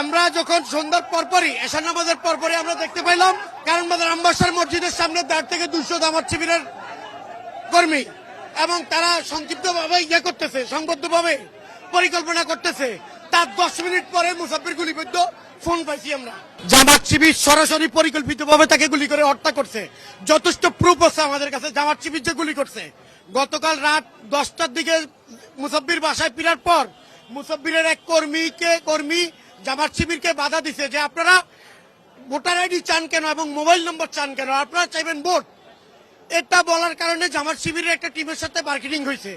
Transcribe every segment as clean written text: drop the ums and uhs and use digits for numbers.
আমরা যখন সন্ধ্যার পরপরই এশার নামাজের পরপরই আমরা দেখতে পাইলাম কারণ বাজার আম্বাসার মসজিদের সামনে 1.5 থেকে 200 জামাত শিবিরের কর্মী এবং তারা সংক্ষিপ্তভাবে করতেছে, সংবদ্ধভাবে পরিকল্পনা করতেছে। তার 10 মিনিট পরে মুসাফির গুলিবিদ্ধ ফোন পাইছি আমরা। জামাত শিবির সরাসরি পরিকল্পিতভাবে তাকে গুলি করে হত্যা করছে। যথেষ্ট প্রুফ আছে আমাদের কাছে জামাত শিবির যে গুলি করছে। গতকাল রাত 10টার দিকে মুসাফির বাসায় ফেরার পর মুসাফিরের এক কর্মী জামাত শিবিরকে বাধা দিছে যে আপনারা ভোটার আইডি চান কেন এবং মোবাইল নম্বর চান কেন, আপনারা চাইবেন ভোট। এটা বলার কারণে জামাত শিবিরের একটা টিমের সাথে মার্কেটিং হয়েছে।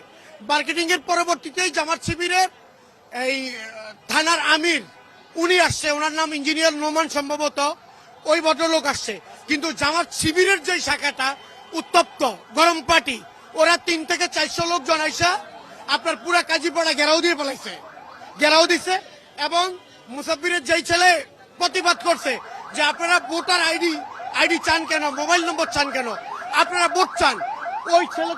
মার্কেটিং এর পরবর্তীতেই জামাত শিবিরের এই থানার আমির উনি আসছে, ওনার নাম ইঞ্জিনিয়ার নোমান, সম্ভবত ওই ভদ্রলোক আসছে। কিন্তু জামাত শিবিরের যে শাখাটা উত্তপ্ত গরম পার্টি, ওরা 3 থেকে 400 লোক জনাইসা আপনার পুরা কাজীপাড়া ঘেরাও দিয়ে পালাইছে, ঘেরাও দিছে। এবং মুসাফিরের যেই ছেলে প্রতিবাদ করছে যে আপনারা ভোটার আইডি চান কেন, মোবাইল নম্বর চান কেন, আপনারা ভোট চান, ওই ছেলে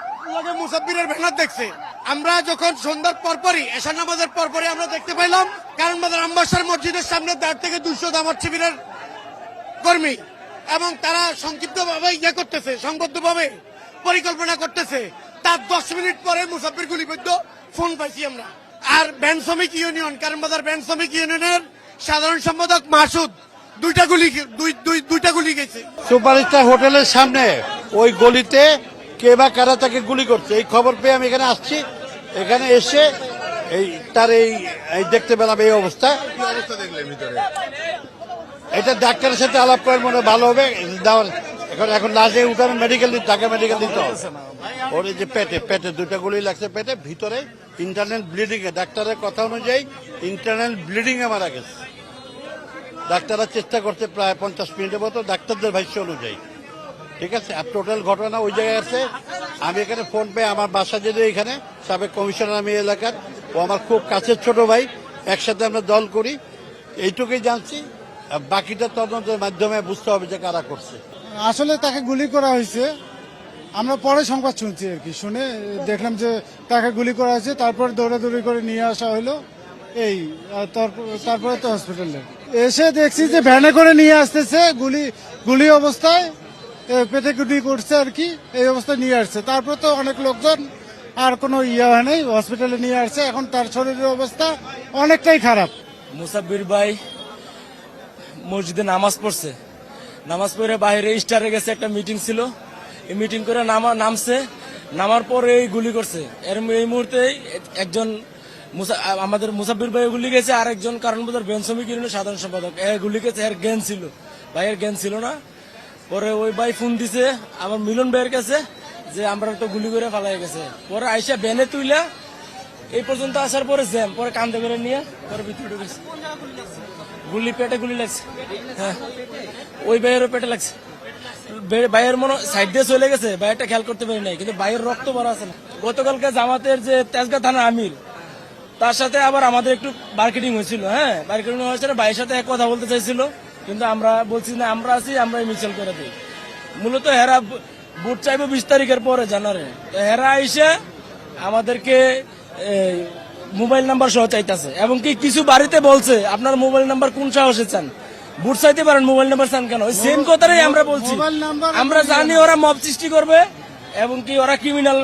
মুসাফিরের ব্যানার দেখছে। আমরা যখন সন্ধ্যার পরপরই এশার নামাজের পরপরই আমরা দেখতে পাইলাম কারণ বাজার আম্বাসার মসজিদের সামনে 1.5 থেকে 200 জামাত শিবিরের কর্মী এবং তারা সংক্ষিপ্তভাবে করতেছে, সংবদ্ধভাবে পরিকল্পনা করতেছে। তার 10 মিনিট পরে মুসাফির গুলিবিদ্ধ ফোন পাইছি আমরা। আর ব্যাংক শ্রমিক ইউনিয়ন, কারণ বাজার ব্যাংক শ্রমিক ইউনিয়নের সাধারণ সম্পাদক মাসুদ দুইটা গুলি গেছে। সুপারস্টার হোটেলের সামনে ওই গলিতে কে বা কারা তাকে গুলি করছে, এই খবর পেয়ে আমি এখানে আসছি। এখানে এসে তার এই দেখতে পেলাম এই অবস্থা। এটা ডাক্তারের সাথে আলাপ করার মনে ভালো হবে। এখন লাশে উঠানো মেডিকেল ঢাকা মেডিকেল দিতে হবে। ওর এই যে পেটে 2টা গুলি লাগছে, পেটে ভিতরে ইন্টারনাল ব্লিডিং এ, ডাক্তারের কথা অনুযায়ী ইন্টারনাল ব্লিডিং এ মারা গেছে। ডাক্তাররা চেষ্টা করছে প্রায় 50 মিনিটের মতো, ডাক্তারদের ভাষ্য অনুযায়ী। ঠিক আছে, আর টোটাল ঘটনা ওই জায়গায় আছে। আমি এখানে ফোন পেয়ে আমার বাসা যদি এখানে সাবেক কমিশনার আমি এলাকার, ও আমার খুব কাছের ছোট ভাই, একসাথে আমরা দল করি, এইটুকুই জানছি। বাকিটা তদন্তের মাধ্যমে বুঝতে হবে যে কারা করছে। আসলে তাকে গুলি করা হয়েছে, আমরা পরে সংবাদ শুনছি আর কি, শুনে দেখলাম যে তাকে গুলি করা হয়েছে। তারপরে দৌড়াদৌড়ি করে নিয়ে আসা হলো, তারপরে তো হসপিটালে এসে দেখছি যে ভ্যানে করে নিয়ে আসতেছে, গুলি অবস্থায় পেটে গুলি করছে আর কি, এই অবস্থায় নিয়ে আসছে। তারপর তো অনেক লোকজন, আর কোনো হয় নাই, হসপিটালে নিয়ে আসছে। এখন তার শরীরের অবস্থা অনেকটাই খারাপ। মুসাফির ভাই মসজিদে নামাজ পড়ছে, নামাজ পড়ে বাইরে স্টারে গেছে, একটা মিটিং ছিল, এই মিটিং করে নামছে, নামার পরে এই গুলি করছে। এই মুহূর্তে একজন আমাদের মুসাফির ভাই গুলি গেছে, আর একজন কারণ বাজার ব্যাংক শ্রমিক ইউনিয়নের সাধারণ সম্পাদক গুলি গেছে। এর জ্ঞান ছিল, ভাইয়ের জ্ঞান ছিল না। পরে ওই ভাই ফোন দিছে আমার মিলন ভাইয়ের কাছে যে আমরা তো গুলি করে ফালাই গেছে। পরে আইসা ব্যানে তুইলা এই পর্যন্ত আসার পরে জ্যাম, পরে কান্দে করে নিয়ে পরে ভিতরে ঢুকেছে। গুলি পেটে গুলি লাগছে, হ্যাঁ ওই ভাইয়েরও পেটে লাগছে। ভাইয়ের মনে সাইড দিয়ে চলে গেছে, ভাইয়েরটা খেয়াল করতে পারি নাই, কিন্তু ভাইয়ের রক্ত ভরা আছে না। গতকালকে জামাতের যে তেজগাঁ থানা আমির, তার সাথে আবার আমাদের একটু মার্কেটিং হয়েছিল। হ্যাঁ, মার্কেটিং হয়েছিল, ভাইয়ের সাথে কথা বলতে চাইছিল, কিন্তু আমরা বলছি না, আমরা আছি, আমরা মিছিল করে দিই। মূলত হেরা ভোট চাইবো 20 তারিখের পরে জানারে, তো হেরা আইসে আমাদেরকে মোবাইল নাম্বার সহ চাইতেছে, এবং কি কিছু বাড়িতে বলছে আপনার মোবাইল নাম্বার কোন সাহসে চান, ভোট চাইতে পারেন, মোবাইল নাম্বার চান কেন? ওই সেম কথাটাই আমরা বলছি। আমরা জানি ওরা মব সৃষ্টি করবে এবং কি ওরা ক্রিমিনাল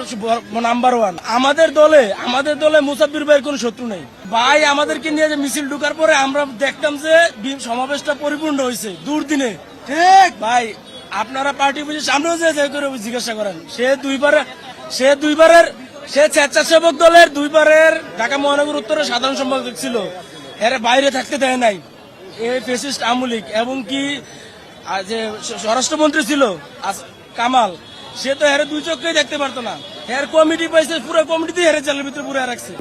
নাম্বার 1। আমাদের দলে মুসাফির ভাইয়ের কোন শত্রু নেই। ভাই আমাদেরকে নিয়ে যে মিছিল ঢুকার পরে আমরা দেখতাম যে সমাবেশটা পরিপূর্ণ হয়েছে দুর্দিনে। ঠিক ভাই, আপনারা পার্টি অফিসের সামনেও যে করে জিজ্ঞাসা করেন, সে স্বেচ্ছাসেবক দলের 2বারের ঢাকা মহানগর উত্তরের সাধারণ সম্পাদক ছিল, এর বাইরে থাকতে দেয় নাই এই ফেসিস্ট আওয়ামী লীগ। এবং কি যে স্বরাষ্ট্রমন্ত্রী ছিল কামাল, সে তো হেরে 2 চোখেই দেখতে পারতো না। হের কমিটি পাইছে, পুরো কমিটি হেরে জেলের ভিতরে পুরো রাখছে।